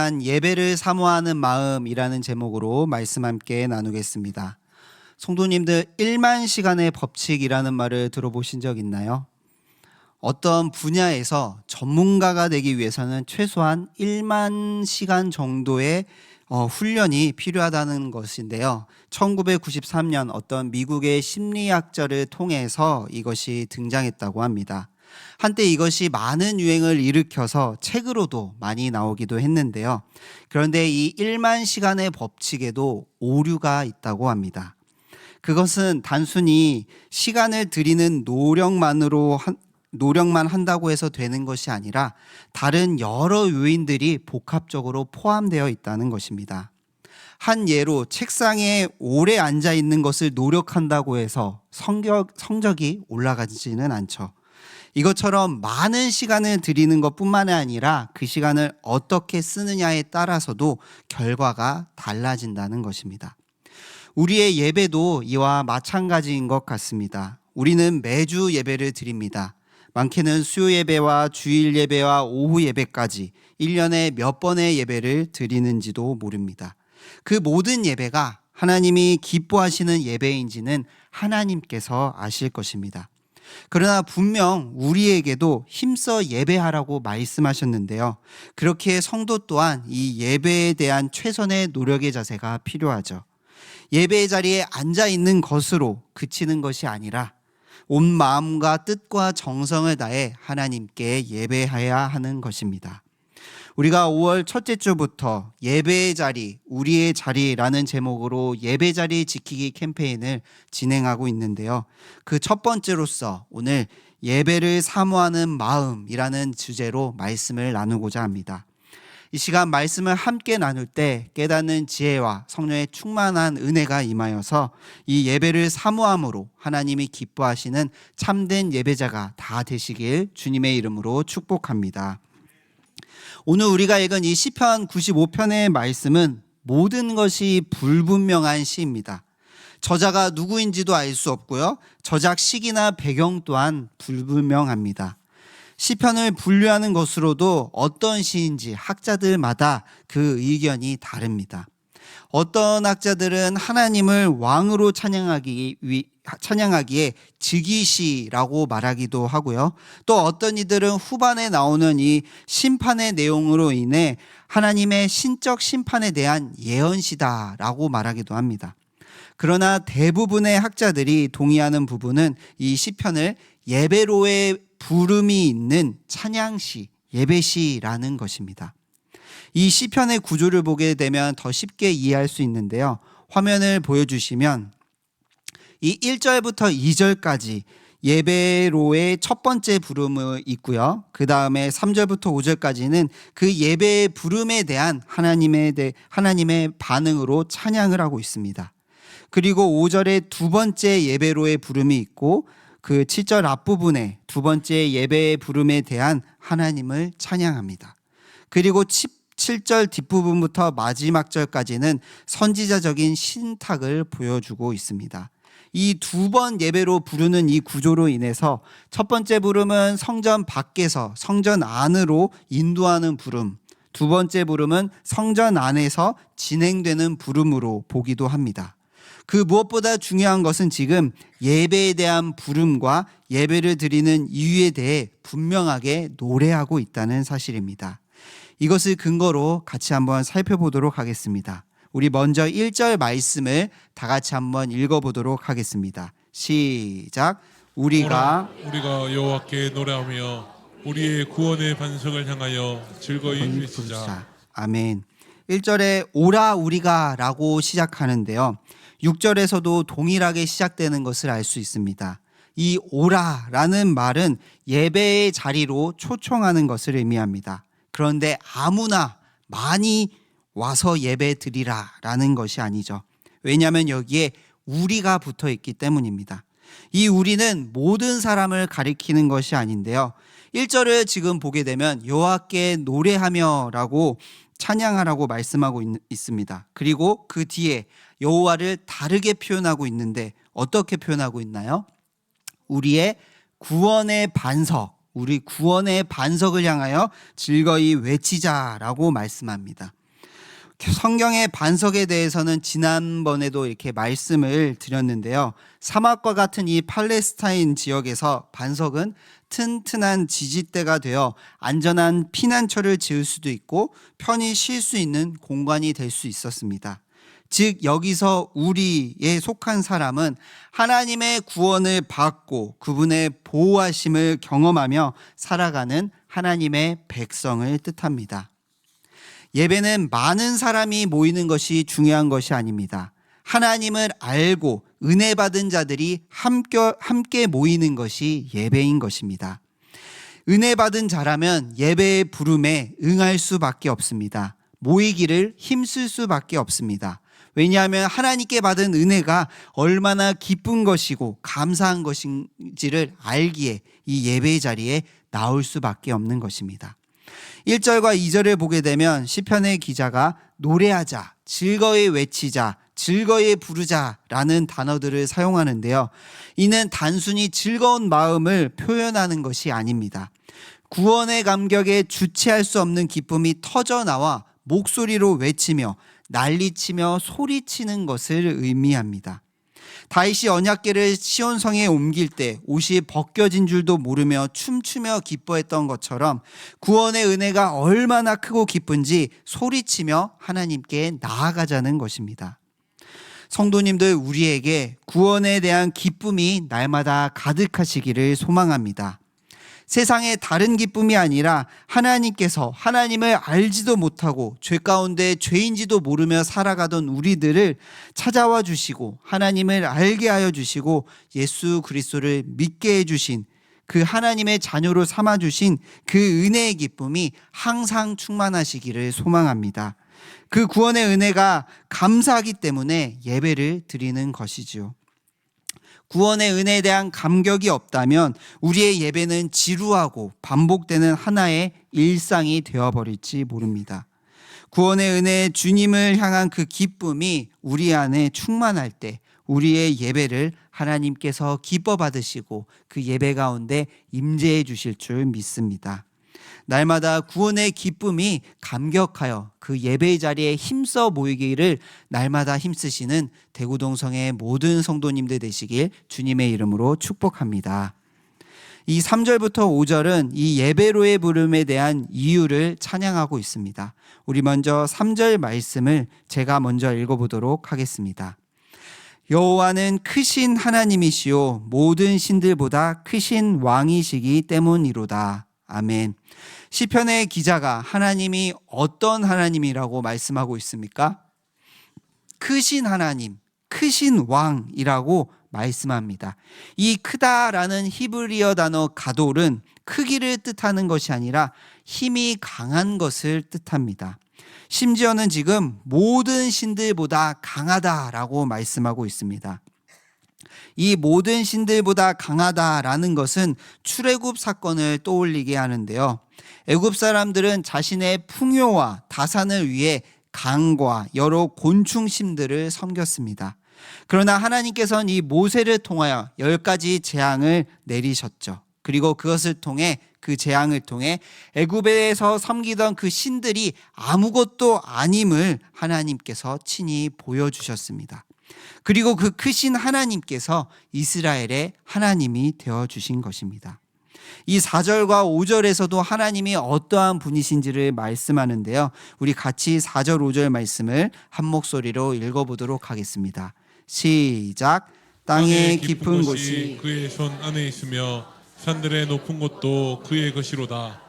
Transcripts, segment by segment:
시간 예배를 사모하는 마음이라는 제목으로 말씀 함께 나누겠습니다. 성도님들 1만 시간의 법칙이라는 말을 들어보신 적 있나요? 어떤 분야에서 전문가가 되기 위해서는 최소한 1만 시간 정도의 훈련이 필요하다는 것인데요. 1993년 어떤 미국의 심리학자를 통해서 이것이 등장했다고 합니다. 한때 이것이 많은 유행을 일으켜서 책으로도 많이 나오기도 했는데요. 그런데 이 1만 시간의 법칙에도 오류가 있다고 합니다. 그것은 단순히 시간을 들이는 노력만 한다고 해서 되는 것이 아니라 다른 여러 요인들이 복합적으로 포함되어 있다는 것입니다. 한 예로 책상에 오래 앉아 있는 것을 노력한다고 해서 성적이 올라가지는 않죠. 이것처럼 많은 시간을 들이는 것뿐만 아니라 그 시간을 어떻게 쓰느냐에 따라서도 결과가 달라진다는 것입니다. 우리의 예배도 이와 마찬가지인 것 같습니다. 우리는 매주 예배를 드립니다. 많게는 수요 예배와 주일 예배와 오후 예배까지 1년에 몇 번의 예배를 드리는지도 모릅니다. 그 모든 예배가 하나님이 기뻐하시는 예배인지는 하나님께서 아실 것입니다. 그러나 분명 우리에게도 힘써 예배하라고 말씀하셨는데요. 그렇게 성도 또한 이 예배에 대한 최선의 노력의 자세가 필요하죠. 예배의 자리에 앉아 있는 것으로 그치는 것이 아니라 온 마음과 뜻과 정성을 다해 하나님께 예배해야 하는 것입니다. 우리가 5월 첫째 주부터 예배의 자리, 우리의 자리라는 제목으로 예배 자리 지키기 캠페인을 진행하고 있는데요. 그 첫 번째로서 오늘 예배를 사모하는 마음이라는 주제로 말씀을 나누고자 합니다. 이 시간 말씀을 함께 나눌 때 깨닫는 지혜와 성령의 충만한 은혜가 임하여서 이 예배를 사모함으로 하나님이 기뻐하시는 참된 예배자가 다 되시길 주님의 이름으로 축복합니다. 오늘 우리가 읽은 이 시편 95편의 말씀은 모든 것이 불분명한 시입니다. 저자가 누구인지도 알 수 없고요. 저작 시기나 배경 또한 불분명합니다. 시편을 분류하는 것으로도 어떤 시인지 학자들마다 그 의견이 다릅니다. 어떤 학자들은 하나님을 왕으로 찬양하기에 즉위시라고 말하기도 하고요. 또 어떤 이들은 후반에 나오는 이 심판의 내용으로 인해 하나님의 신적 심판에 대한 예언시다라고 말하기도 합니다. 그러나 대부분의 학자들이 동의하는 부분은 이 시편을 예배로의 부름이 있는 찬양시, 예배시라는 것입니다. 이 시편의 구조를 보게 되면 더 쉽게 이해할 수 있는데요. 화면을 보여주시면 이 1절부터 2절까지 예배로의 첫 번째 부름이 있고요. 그 다음에 3절부터 5절까지는 그 예배의 부름에 대한 하나님의 반응으로 찬양을 하고 있습니다. 그리고 5절에 두 번째 예배로의 부름이 있고 그 7절 앞부분에 두 번째 예배의 부름에 대한 하나님을 찬양합니다. 그리고 7절 뒷부분부터 마지막 절까지는 선지자적인 신탁을 보여주고 있습니다. 이 두 번 예배로 부르는 이 구조로 인해서 첫 번째 부름은 성전 밖에서 성전 안으로 인도하는 부름, 두 번째 부름은 성전 안에서 진행되는 부름으로 보기도 합니다. 그 무엇보다 중요한 것은 지금 예배에 대한 부름과 예배를 드리는 이유에 대해 분명하게 노래하고 있다는 사실입니다. 이것을 근거로 같이 한번 살펴보도록 하겠습니다. 우리 먼저 1절 말씀을 다 같이 한번 읽어보도록 하겠습니다. 시작. 우리가 여호와께 노래하며 우리의 구원의 반석을 향하여 즐거이 외치자. 아멘. 1절에 오라 우리가 라고 시작하는데요. 6절에서도 동일하게 시작되는 것을 알 수 있습니다. 이 오라라는 말은 예배의 자리로 초청하는 것을 의미합니다. 그런데 아무나 많이 와서 예배 드리라라는 것이 아니죠. 왜냐하면 여기에 우리가 붙어 있기 때문입니다. 이 우리는 모든 사람을 가리키는 것이 아닌데요. 1절을 지금 보게 되면 여호와께 노래하며 라고 찬양하라고 말씀하고 있습니다. 그리고 그 뒤에 여호와를 다르게 표현하고 있는데 어떻게 표현하고 있나요? 우리의 구원의 반석, 우리 구원의 반석을 향하여 즐거이 외치자라고 말씀합니다. 성경의 반석에 대해서는 지난번에도 이렇게 말씀을 드렸는데요. 사막과 같은 이 팔레스타인 지역에서 반석은 튼튼한 지지대가 되어 안전한 피난처를 지을 수도 있고 편히 쉴 수 있는 공간이 될 수 있었습니다. 즉 여기서 우리에 속한 사람은 하나님의 구원을 받고 그분의 보호하심을 경험하며 살아가는 하나님의 백성을 뜻합니다. 예배는 많은 사람이 모이는 것이 중요한 것이 아닙니다. 하나님을 알고 은혜 받은 자들이 함께 모이는 것이 예배인 것입니다. 은혜 받은 자라면 예배의 부름에 응할 수밖에 없습니다. 모이기를 힘쓸 수밖에 없습니다. 왜냐하면 하나님께 받은 은혜가 얼마나 기쁜 것이고 감사한 것인지를 알기에 이 예배의 자리에 나올 수밖에 없는 것입니다. 1절과 2절을 보게 되면 시편의 기자가 노래하자, 즐거이 외치자, 즐거이 부르자라는 단어들을 사용하는데요. 이는 단순히 즐거운 마음을 표현하는 것이 아닙니다. 구원의 감격에 주체할 수 없는 기쁨이 터져나와 목소리로 외치며 난리치며 소리치는 것을 의미합니다. 다윗이 언약궤를 시온성에 옮길 때 옷이 벗겨진 줄도 모르며 춤추며 기뻐했던 것처럼 구원의 은혜가 얼마나 크고 기쁜지 소리치며 하나님께 나아가자는 것입니다. 성도님들, 우리에게 구원에 대한 기쁨이 날마다 가득하시기를 소망합니다. 세상의 다른 기쁨이 아니라 하나님께서 하나님을 알지도 못하고 죄 가운데 죄인지도 모르며 살아가던 우리들을 찾아와 주시고 하나님을 알게 하여 주시고 예수 그리스도를 믿게 해주신 그 하나님의 자녀로 삼아주신 그 은혜의 기쁨이 항상 충만하시기를 소망합니다. 그 구원의 은혜가 감사하기 때문에 예배를 드리는 것이지요. 구원의 은혜에 대한 감격이 없다면 우리의 예배는 지루하고 반복되는 하나의 일상이 되어버릴지 모릅니다. 구원의 은혜의 주님을 향한 그 기쁨이 우리 안에 충만할 때 우리의 예배를 하나님께서 기뻐 받으시고 그 예배 가운데 임재해 주실 줄 믿습니다. 날마다 구원의 기쁨이 감격하여 그 예배의 자리에 힘써 모이기를 날마다 힘쓰시는 대구동성의 모든 성도님들 되시길 주님의 이름으로 축복합니다. 이 3절부터 5절은 이 예배로의 부름에 대한 이유를 찬양하고 있습니다. 우리 먼저 3절 말씀을 제가 먼저 읽어보도록 하겠습니다. 여호와는 크신 하나님이시요 모든 신들보다 크신 왕이시기 때문이로다. 아멘. 시편의 기자가 하나님이 어떤 하나님이라고 말씀하고 있습니까? 크신 하나님, 크신 왕이라고 말씀합니다. 이 크다라는 히브리어 단어 가돌은 크기를 뜻하는 것이 아니라 힘이 강한 것을 뜻합니다. 심지어는 지금 모든 신들보다 강하다라고 말씀하고 있습니다. 이 모든 신들보다 강하다라는 것은 출애굽 사건을 떠올리게 하는데요. 애굽 사람들은 자신의 풍요와 다산을 위해 강과 여러 곤충신들을 섬겼습니다. 그러나 하나님께서는 이 모세를 통하여 10가지 재앙을 내리셨죠. 그리고 그것을 통해 그 재앙을 통해 애굽에서 섬기던 그 신들이 아무것도 아님을 하나님께서 친히 보여주셨습니다. 그리고 그 크신 하나님께서 이스라엘의 하나님이 되어주신 것입니다. 이 4절과 5절에서도 하나님이 어떠한 분이신지를 말씀하는데요. 우리 같이 4절, 5절 말씀을 한 목소리로 읽어보도록 하겠습니다. 시작. 땅의 깊은 곳이 그의 손 안에 있으며 산들의 높은 곳도 그의 것이로다.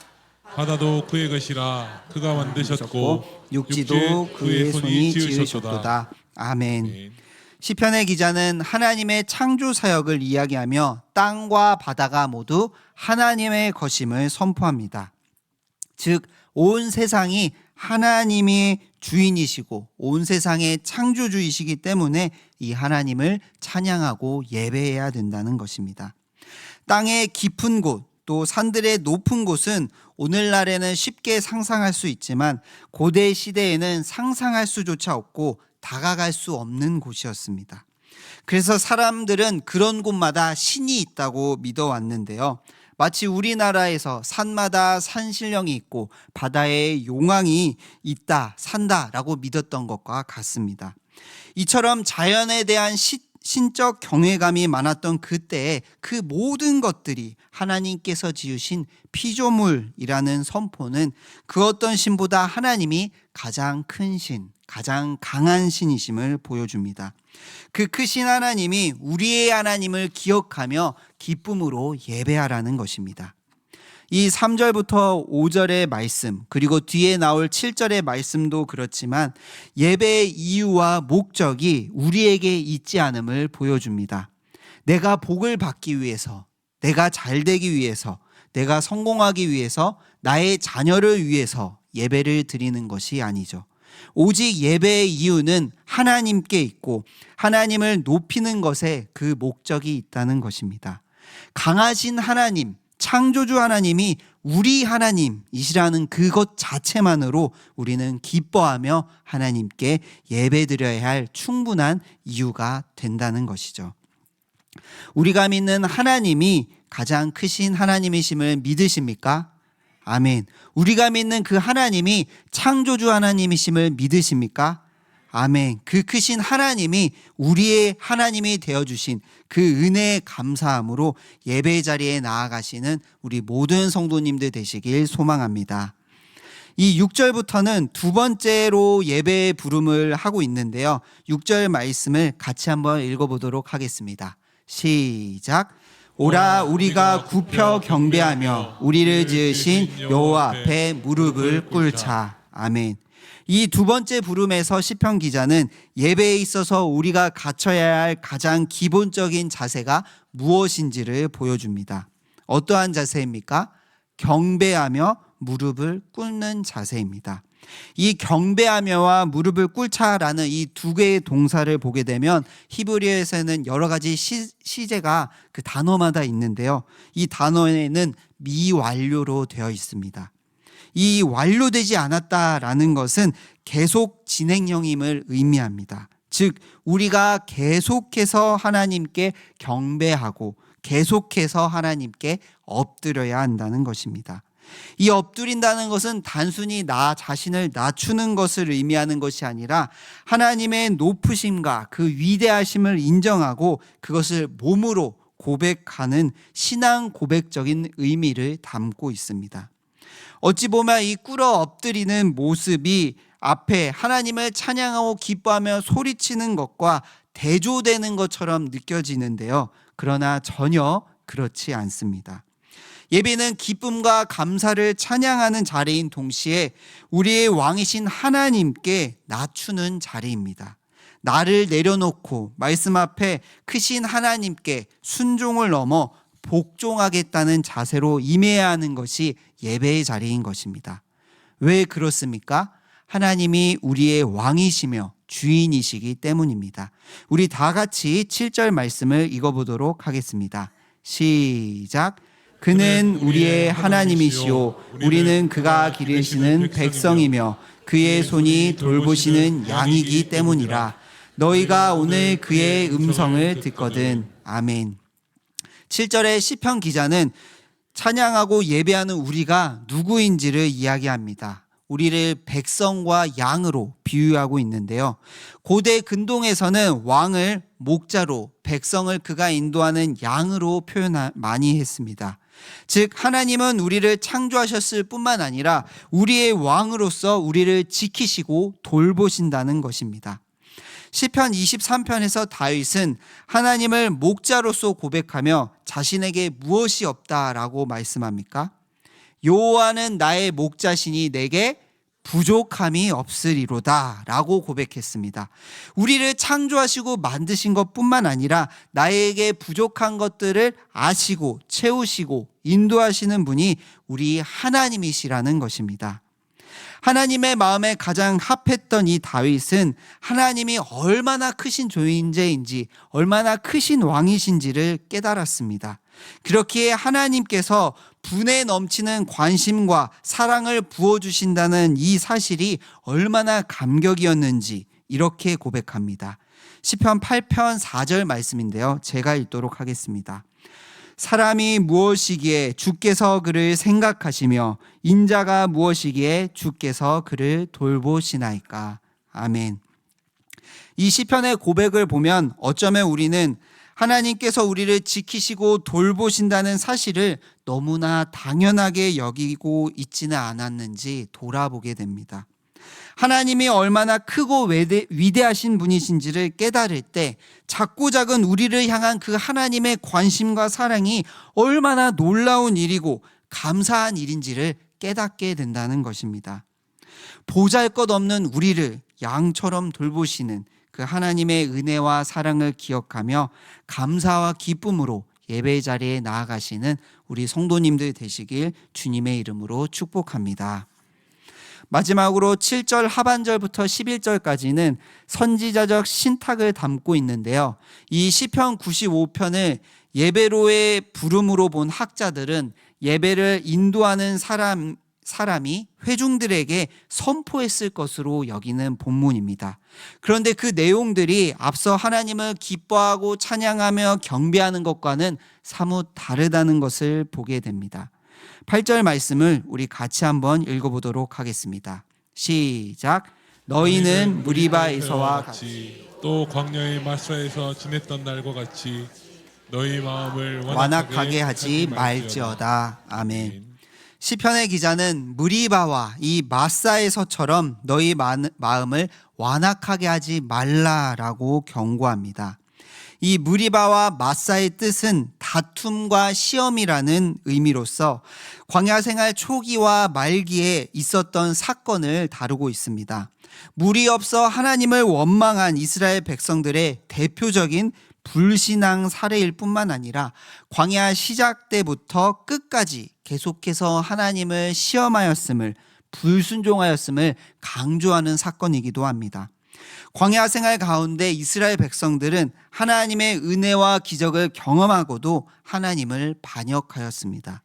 바다도 그의 것이라 그가 만드셨고 육지도 그의 손이 지으셨도다. 아멘. 시편의 기자는 하나님의 창조 사역을 이야기하며 땅과 바다가 모두 하나님의 것임을 선포합니다. 즉 온 세상이 하나님이 주인이시고 온 세상의 창조주이시기 때문에 이 하나님을 찬양하고 예배해야 된다는 것입니다. 땅의 깊은 곳, 또 산들의 높은 곳은 오늘날에는 쉽게 상상할 수 있지만 고대 시대에는 상상할 수조차 없고 다가갈 수 없는 곳이었습니다. 그래서 사람들은 그런 곳마다 신이 있다고 믿어왔는데요. 마치 우리나라에서 산마다 산신령이 있고 바다에 용왕이 있다, 산다라고 믿었던 것과 같습니다. 이처럼 자연에 대한 신적 경외감이 많았던 그때에 그 모든 것들이 하나님께서 지으신 피조물이라는 선포는 그 어떤 신보다 하나님이 가장 큰 신, 가장 강한 신이심을 보여줍니다. 그 크신 하나님이 우리의 하나님을 기억하며 기쁨으로 예배하라는 것입니다. 이 3절부터 5절의 말씀, 그리고 뒤에 나올 7절의 말씀도 그렇지만 예배의 이유와 목적이 우리에게 있지 않음을 보여줍니다. 내가 복을 받기 위해서, 내가 잘 되기 위해서, 내가 성공하기 위해서, 나의 자녀를 위해서 예배를 드리는 것이 아니죠. 오직 예배의 이유는 하나님께 있고 하나님을 높이는 것에 그 목적이 있다는 것입니다. 강하신 하나님, 창조주 하나님이 우리 하나님이시라는 그것 자체만으로 우리는 기뻐하며 하나님께 예배드려야 할 충분한 이유가 된다는 것이죠. 우리가 믿는 하나님이 가장 크신 하나님이심을 믿으십니까? 아멘. 우리가 믿는 그 하나님이 창조주 하나님이심을 믿으십니까? 아멘. 그 크신 하나님이 우리의 하나님이 되어주신 그 은혜에 감사함으로 예배 자리에 나아가시는 우리 모든 성도님들 되시길 소망합니다. 이 6절부터는 두 번째로 예배의 부름을 하고 있는데요. 6절 말씀을 같이 한번 읽어보도록 하겠습니다. 시작. 오라 우리가 굽혀 경배하며 우리를 지으신 여호와 앞에 무릎을 꿇자. 아멘. 이 두 번째 부름에서 시편 기자는 예배에 있어서 우리가 갖춰야 할 가장 기본적인 자세가 무엇인지를 보여줍니다. 어떠한 자세입니까? 경배하며 무릎을 꿇는 자세입니다. 이 경배하며와 무릎을 꿇자라는 이 두 개의 동사를 보게 되면 히브리어에서는 여러 가지 시제가 그 단어마다 있는데요. 이 단어에는 미완료로 되어 있습니다. 이 완료되지 않았다라는 것은 계속 진행형임을 의미합니다. 즉 우리가 계속해서 하나님께 경배하고 계속해서 하나님께 엎드려야 한다는 것입니다. 이 엎드린다는 것은 단순히 나 자신을 낮추는 것을 의미하는 것이 아니라 하나님의 높으심과 그 위대하심을 인정하고 그것을 몸으로 고백하는 신앙 고백적인 의미를 담고 있습니다. 어찌 보면 이 꿇어 엎드리는 모습이 앞에 하나님을 찬양하고 기뻐하며 소리치는 것과 대조되는 것처럼 느껴지는데요. 그러나 전혀 그렇지 않습니다. 예배는 기쁨과 감사를 찬양하는 자리인 동시에 우리의 왕이신 하나님께 낮추는 자리입니다. 나를 내려놓고 말씀 앞에 크신 하나님께 순종을 넘어 복종하겠다는 자세로 임해야 하는 것이 예배의 자리인 것입니다. 왜 그렇습니까? 하나님이 우리의 왕이시며 주인이시기 때문입니다. 우리 다 같이 7절 말씀을 읽어보도록 하겠습니다. 시작. 그는 우리의 하나님이시오 우리는 그가 기르시는 백성이며 그의 손이 돌보시는 양이기 때문이라. 너희가 오늘 그의 음성을 듣거든. 아멘. 7절의 시편 기자는 찬양하고 예배하는 우리가 누구인지를 이야기합니다. 우리를 백성과 양으로 비유하고 있는데요. 고대 근동에서는 왕을 목자로, 백성을 그가 인도하는 양으로 많이 했습니다. 즉 하나님은 우리를 창조하셨을 뿐만 아니라 우리의 왕으로서 우리를 지키시고 돌보신다는 것입니다. 시편 23편에서 다윗은 하나님을 목자로서 고백하며 자신에게 무엇이 없다라고 말씀합니까? 여호와는 나의 목자시니 내게 부족함이 없으리로다 라고 고백했습니다. 우리를 창조하시고 만드신 것뿐만 아니라 나에게 부족한 것들을 아시고 채우시고 인도하시는 분이 우리 하나님이시라는 것입니다. 하나님의 마음에 가장 합했던 이 다윗은 하나님이 얼마나 크신 존재인지 얼마나 크신 왕이신지를 깨달았습니다. 그렇기에 하나님께서 분에 넘치는 관심과 사랑을 부어주신다는 이 사실이 얼마나 감격이었는지 이렇게 고백합니다. 시편 8편 4절 말씀인데요. 제가 읽도록 하겠습니다. 사람이 무엇이기에 주께서 그를 생각하시며 인자가 무엇이기에 주께서 그를 돌보시나이까. 아멘. 이 시편의 고백을 보면 어쩌면 우리는 하나님께서 우리를 지키시고 돌보신다는 사실을 너무나 당연하게 여기고 있지는 않았는지 돌아보게 됩니다. 하나님이 얼마나 크고 위대하신 분이신지를 깨달을 때 작고 작은 우리를 향한 그 하나님의 관심과 사랑이 얼마나 놀라운 일이고 감사한 일인지를 깨닫게 된다는 것입니다. 보잘것없는 우리를 양처럼 돌보시는 그 하나님의 은혜와 사랑을 기억하며 감사와 기쁨으로 예배 자리에 나아가시는 우리 성도님들 되시길 주님의 이름으로 축복합니다. 마지막으로 7절 하반절부터 11절까지는 선지자적 신탁을 담고 있는데요. 이 시편 95편을 예배로의 부름으로 본 학자들은 예배를 인도하는 사람이 회중들에게 선포했을 것으로 여기는 본문입니다. 그런데 그 내용들이 앞서 하나님을 기뻐하고 찬양하며 경배하는 것과는 사뭇 다르다는 것을 보게 됩니다. 8절 말씀을 우리 같이 한번 읽어보도록 하겠습니다. 시작. 너희는 무리바에서와 같이 또 광야의 마사에서 지냈던 날과 같이 너희 마음을 완악하게 하지 말지어다. 아멘. 시편의 기자는 무리바와 이 마사에서처럼 너희 마음을 완악하게 하지 말라라고 경고합니다. 이 무리바와 마사의 뜻은 다툼과 시험이라는 의미로서 광야 생활 초기와 말기에 있었던 사건을 다루고 있습니다. 물이 없어 하나님을 원망한 이스라엘 백성들의 대표적인 불신앙 사례일 뿐만 아니라 광야 시작 때부터 끝까지 계속해서 하나님을 시험하였음을, 불순종하였음을 강조하는 사건이기도 합니다. 광야 생활 가운데 이스라엘 백성들은 하나님의 은혜와 기적을 경험하고도 하나님을 반역하였습니다.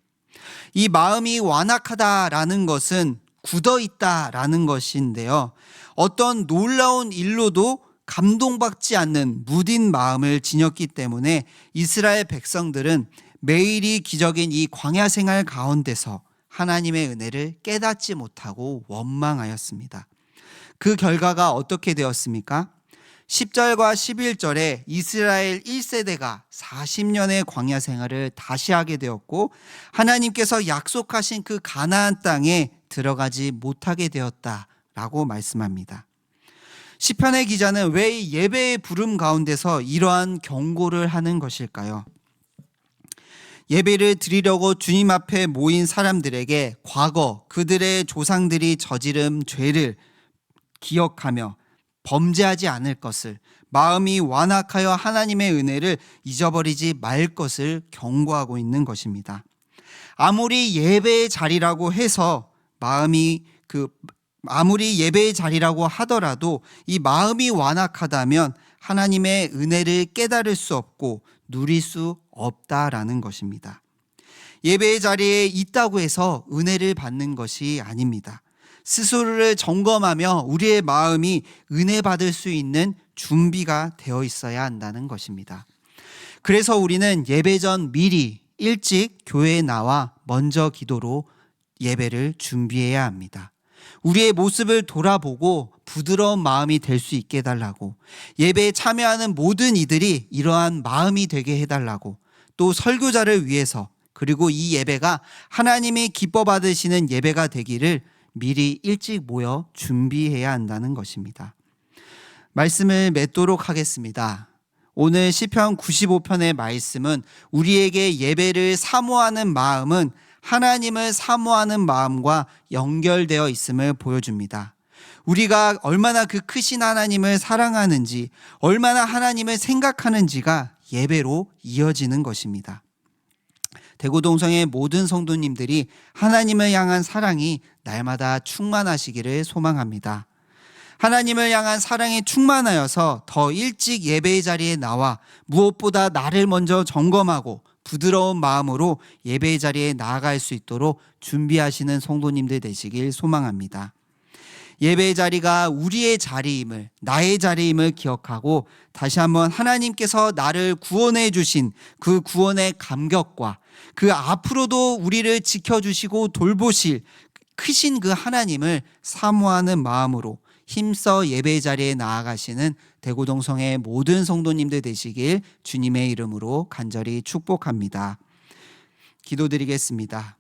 이 마음이 완악하다라는 것은 굳어있다라는 것인데요. 어떤 놀라운 일로도 감동받지 않는 무딘 마음을 지녔기 때문에 이스라엘 백성들은 매일이 기적인 이 광야 생활 가운데서 하나님의 은혜를 깨닫지 못하고 원망하였습니다. 그 결과가 어떻게 되었습니까? 10절과 11절에 이스라엘 1세대가 40년의 광야 생활을 다시 하게 되었고 하나님께서 약속하신 그 가나안 땅에 들어가지 못하게 되었다라고 말씀합니다. 시편의 기자는 왜 예배의 부름 가운데서 이러한 경고를 하는 것일까요? 예배를 드리려고 주님 앞에 모인 사람들에게 과거 그들의 조상들이 저지른 죄를 기억하며 범죄하지 않을 것을, 마음이 완악하여 하나님의 은혜를 잊어버리지 말 것을 경고하고 있는 것입니다. 아무리 예배의 자리라고 해서 아무리 예배의 자리라고 하더라도 이 마음이 완악하다면 하나님의 은혜를 깨달을 수 없고 누릴 수 없다라는 것입니다. 예배의 자리에 있다고 해서 은혜를 받는 것이 아닙니다. 스스로를 점검하며 우리의 마음이 은혜 받을 수 있는 준비가 되어 있어야 한다는 것입니다. 그래서 우리는 예배 전 미리 일찍 교회에 나와 먼저 기도로 예배를 준비해야 합니다. 우리의 모습을 돌아보고 부드러운 마음이 될 수 있게 해달라고, 예배에 참여하는 모든 이들이 이러한 마음이 되게 해달라고, 또 설교자를 위해서, 그리고 이 예배가 하나님이 기뻐 받으시는 예배가 되기를 미리 일찍 모여 준비해야 한다는 것입니다. 말씀을 맺도록 하겠습니다. 오늘 시편 95편의 말씀은 우리에게 예배를 사모하는 마음은 하나님을 사모하는 마음과 연결되어 있음을 보여줍니다. 우리가 얼마나 그 크신 하나님을 사랑하는지, 얼마나 하나님을 생각하는지가 예배로 이어지는 것입니다. 대구동성의 모든 성도님들이 하나님을 향한 사랑이 날마다 충만하시기를 소망합니다. 하나님을 향한 사랑이 충만하여서 더 일찍 예배의 자리에 나와 무엇보다 나를 먼저 점검하고 부드러운 마음으로 예배의 자리에 나아갈 수 있도록 준비하시는 성도님들 되시길 소망합니다. 예배의 자리가 우리의 자리임을, 나의 자리임을 기억하고 다시 한번 하나님께서 나를 구원해 주신 그 구원의 감격과 그 앞으로도 우리를 지켜주시고 돌보실 크신 그 하나님을 사모하는 마음으로 힘써 예배의 자리에 나아가시는 대구동성의 모든 성도님들 되시길 주님의 이름으로 간절히 축복합니다. 기도드리겠습니다.